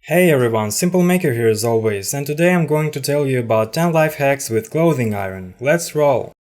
Hey everyone, Simple Maker here as always, and today I'm going to tell you about 10 life hacks with clothing iron. Let's roll!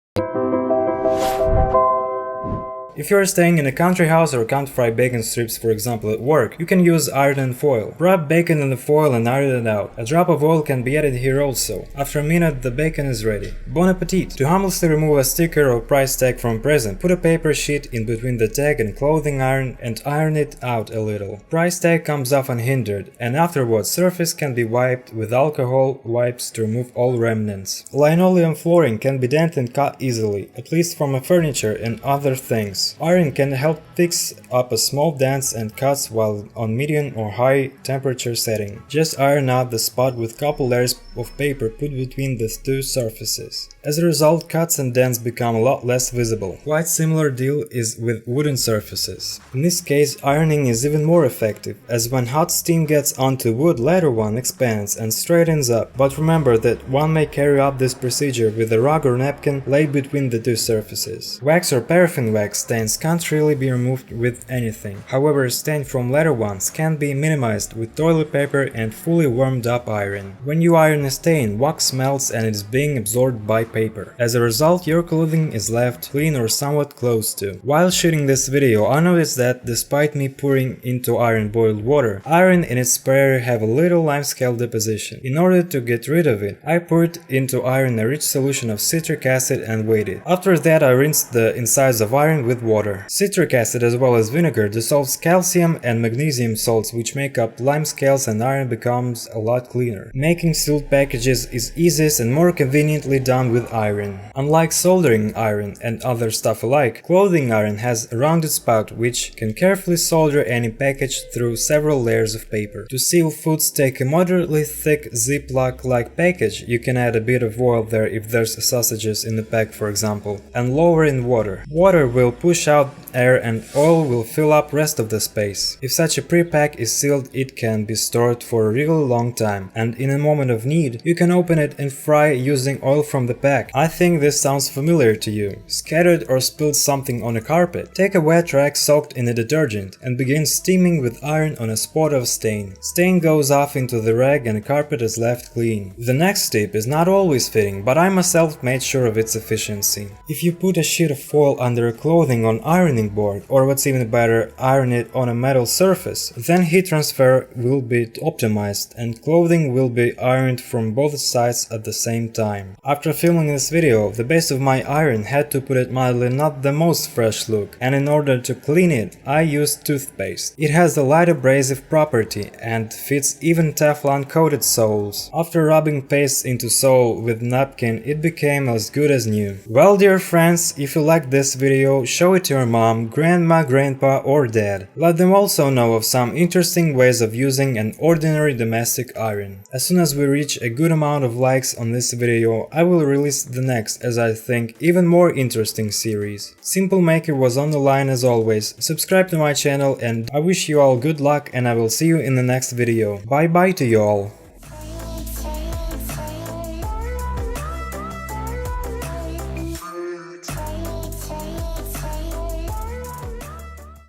If you are staying in a country house or can't fry bacon strips, for example, at work, you can use iron and foil. Wrap bacon in the foil and iron it out. A drop of oil can be added here also. After a minute, the bacon is ready. Bon appetit! To harmlessly remove a sticker or price tag from a present, put a paper sheet in between the tag and clothing iron and iron it out a little. Price tag comes off unhindered, and afterwards surface can be wiped with alcohol wipes to remove all remnants. Linoleum flooring can be dented and cut easily, at least from furniture and other things. Iron can help fix up a small dents and cuts while on medium or high temperature setting. Just iron out the spot with couple layers of paper put between the two surfaces. As a result, cuts and dents become a lot less visible. Quite similar deal is with wooden surfaces. In this case, ironing is even more effective, as when hot steam gets onto wood, later one expands and straightens up. But remember that one may carry out this procedure with a rug or napkin laid between the two surfaces. Wax or paraffin wax stains can't really be removed with anything. However, stain from later ones can be minimized with toilet paper and fully warmed up iron. When you iron a stain, wax melts and it is being absorbed by paper. As a result, your clothing is left clean or somewhat close to. While shooting this video, I noticed that despite me pouring into iron boiled water, iron and its sprayer have a little limescale deposition. In order to get rid of it, I poured into iron a rich solution of citric acid and waited. After that, I rinsed the insides of iron with water. Citric acid as well as vinegar dissolves calcium and magnesium salts which make up limescales, and iron becomes a lot cleaner. Making sealed packages is easiest and more conveniently done with iron. Unlike soldering iron and other stuff alike, clothing iron has a rounded spout which can carefully solder any package through several layers of paper. To seal foods, take a moderately thick Ziploc-like package. You can add a bit of oil there if there's sausages in the pack, for example, and lower in water. Water will push out air and oil will fill up rest of the space. If such a pre-pack is sealed, it can be stored for a really long time, and in a moment of need, you can open it and fry using oil from the pack. I think this sounds familiar to you. Scattered or spilled something on a carpet? Take a wet rag soaked in a detergent and begin steaming with iron on a spot of stain. Stain goes off into the rag and the carpet is left clean. The next tip is not always fitting, but I myself made sure of its efficiency. If you put a sheet of foil under clothing on ironing board, or what's even better, iron it on a metal surface, then heat transfer will be optimized and clothing will be ironed from both sides at the same time. After filming this video, the base of my iron, had to put it mildly, not the most fresh look, and in order to clean it, I used toothpaste. It has a light abrasive property and fits even Teflon coated soles. After rubbing paste into sole with napkin, it became as good as new. Well, dear friends, if you liked this video, show it to your mom, grandma, grandpa or dad. Let them also know of some interesting ways of using an ordinary domestic iron. As soon as we reach a good amount of likes on this video, I will release the next, as I think, even more interesting series. Simple Maker was on the line as always. Subscribe to my channel and I wish you all good luck, and I will see you in the next video. Bye bye to you all.